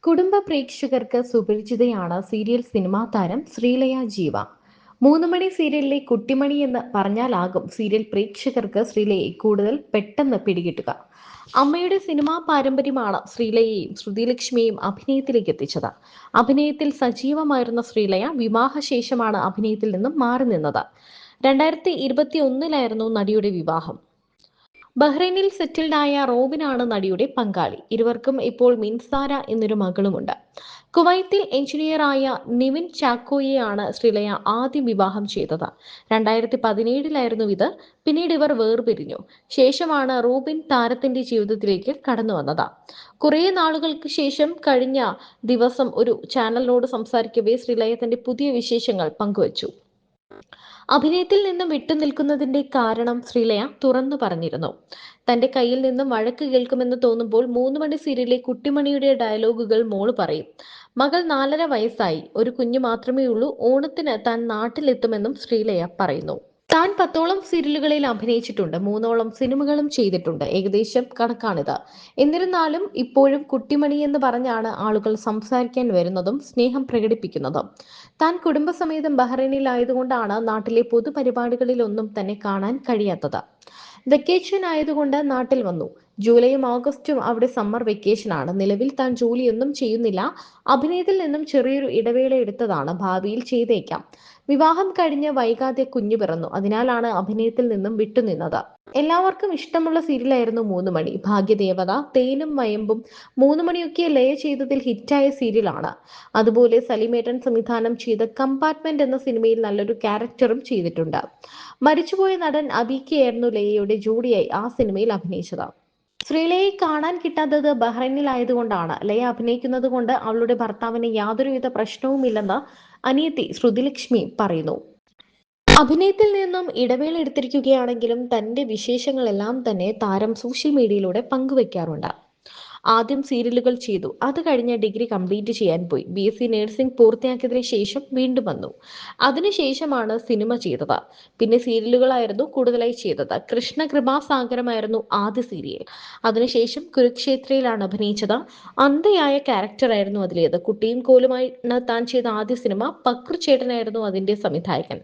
കുടുംബ പ്രേക്ഷകർക്ക് സുപരിചിതയാണ് serial cinema താരം ശ്രീലയ ജീവ. മൂന്നുമണി സീരിയലിലെ കുട്ടിമണി എന്ന് പറഞ്ഞാലാകും സീരിയൽ പ്രേക്ഷകർക്ക് ശ്രീലയെ കൂടുതൽ പെട്ടെന്ന് പിടികിട്ടുക. അമ്മയുടെ സിനിമാ പാരമ്പര്യമാണ് ശ്രീലയെയും ശ്രുതിലക്ഷ്മിയെയും അഭിനയത്തിലേക്ക് എത്തിച്ചത്. അഭിനയത്തിൽ സജീവമായിരുന്ന ശ്രീലയ വിവാഹശേഷമാണ് അഭിനയത്തിൽ നിന്നും മാറി നിന്നത്. 2021 നടിയുടെ വിവാഹം. ബഹ്റൈനിൽ സെറ്റിൽഡായ റോബിനാണ് നടിയുടെ പങ്കാളി. ഇരുവർക്കും ഇപ്പോൾ മിൻസാര എന്നൊരു മകളുമുണ്ട്. കുവൈത്തിൽ എഞ്ചിനീയറായ നിവിൻ ചാക്കോയെയാണ് ശ്രീലയ ആദ്യം വിവാഹം ചെയ്തത്. 2017 ഇത്. പിന്നീട് ഇവർ വേർപിരിഞ്ഞു. ശേഷമാണ് റോബിൻ താരത്തിന്റെ ജീവിതത്തിലേക്ക് കടന്നു വന്നത്. കുറേ നാളുകൾക്ക് ശേഷം കഴിഞ്ഞ ദിവസം ഒരു ചാനലിനോട് സംസാരിക്കവേ ശ്രീലയ തന്റെ പുതിയ വിശേഷങ്ങൾ പങ്കുവച്ചു. അഭിനയത്തിൽ നിന്നും വിട്ടുനിൽക്കുന്നതിന്റെ കാരണം ശ്രീലയ തുറന്നു പറഞ്ഞിരുന്നു. തന്റെ കയ്യിൽ നിന്നും വഴക്ക് കേൾക്കുമെന്ന് തോന്നുമ്പോൾ മൂന്നുമണി സീരിയലിലെ കുട്ടിമണിയുടെ ഡയലോഗുകൾ മോള് പറയും. മകൾ 4.5 വയസ്സായി, ഒരു കുഞ്ഞു മാത്രമേ ഉള്ളൂ, ഓണത്തിന് താൻ നാട്ടിലെത്തുമെന്നും ശ്രീലയ പറയുന്നു. താൻ 10ഓളം സീരിയലുകളിൽ അഭിനയിച്ചിട്ടുണ്ട്, 3ഓളം സിനിമകളും ചെയ്തിട്ടുണ്ട്. ഏകദേശം കണക്കാണിത്. എന്നിരുന്നാലും ഇപ്പോഴും കുട്ടിമണി എന്ന് പറഞ്ഞാണ് ആളുകൾ സംസാരിക്കാൻ വരുന്നതും സ്നേഹം പ്രകടിപ്പിക്കുന്നതും. താൻ കുടുംബസമേതം ബഹ്റൈനിലായതുകൊണ്ടാണ് നാട്ടിലെ പൊതുപരിപാടികളിലൊന്നും തന്നെ കാണാൻ കഴിയാത്തത്. വെക്കേഷൻ ആയതുകൊണ്ട് നാട്ടിൽ വന്നു. ജൂലൈയും ഓഗസ്റ്റും അവിടെ സമ്മർ വെക്കേഷനാണ്. നിലവിൽ താൻ ജോലിയൊന്നും ചെയ്യുന്നില്ല. അഭിനയത്തിൽ നിന്നും ചെറിയൊരു ഇടവേള എടുത്തതാണ്. ഭാവിയിൽ ചെയ്തേക്കാം. വിവാഹം കഴിഞ്ഞ് വൈകാതെ കുഞ്ഞു പിറന്നു. അതിനാലാണ് അഭിനയത്തിൽ നിന്നും വിട്ടുനിന്നത്. എല്ലാവർക്കും ഇഷ്ടമുള്ള സീരിയലായിരുന്നു മൂന്നുമണി. ഭാഗ്യദേവത, തേനും വയമ്പും, മൂന്നുമണിയൊക്കെ ലയ ചെയ്തതിൽ ഹിറ്റായ സീരിയലാണ്. അതുപോലെ സലിമേട്ടൻ സംവിധാനം ചെയ്ത കമ്പാർട്ട്മെന്റ് എന്ന സിനിമയിൽ നല്ലൊരു ക്യാരക്ടറും ചെയ്തിട്ടുണ്ട്. മരിച്ചുപോയ നടൻ അബീക്കയായിരുന്നു ലയയുടെ ജോഡിയായി ആ സിനിമയിൽ അഭിനയിച്ചത്. ശ്രീലയെ കാണാൻ കിട്ടാത്തത് ബഹ്റൈനിലായതുകൊണ്ടാണ്. ലയ അഭിനയിക്കുന്നത് കൊണ്ട് അവളുടെ ഭർത്താവിന് യാതൊരുവിധ പ്രശ്നവുമില്ലെന്ന് അനിയത്തി ശ്രുതിലക്ഷ്മി പറയുന്നു. അഭിനയത്തിൽ നിന്നും ഇടവേള എടുത്തിരിക്കുകയാണെങ്കിലും തന്റെ വിശേഷങ്ങളെല്ലാം തന്നെ താരം സോഷ്യൽ മീഡിയയിലൂടെ പങ്കുവെക്കാറുണ്ട്. ആദ്യം സീരിയലുകൾ ചെയ്തു. അത് കഴിഞ്ഞ് ഡിഗ്രി കംപ്ലീറ്റ് ചെയ്യാൻ പോയി. BSc നഴ്സിംഗ് പൂർത്തിയാക്കിയതിനു ശേഷം വീണ്ടും വന്നു. അതിനുശേഷമാണ് സിനിമ ചെയ്തത്. പിന്നെ സീരിയലുകളായിരുന്നു കൂടുതലായി ചെയ്തത്. കൃഷ്ണകൃപാസാഗരമായിരുന്നു ആദ്യ സീരിയൽ. അതിനുശേഷം കുരുക്ഷേത്രയിലാണ് അഭിനയിച്ചത്. അന്ധയായ ക്യാരക്ടറായിരുന്നു അതിലേത്. കുട്ടിയും കോലുമായാണ് താൻ ചെയ്ത ആദ്യ സിനിമ. പക്രു ചേട്ടനായിരുന്നു അതിന്റെ സംവിധായകൻ.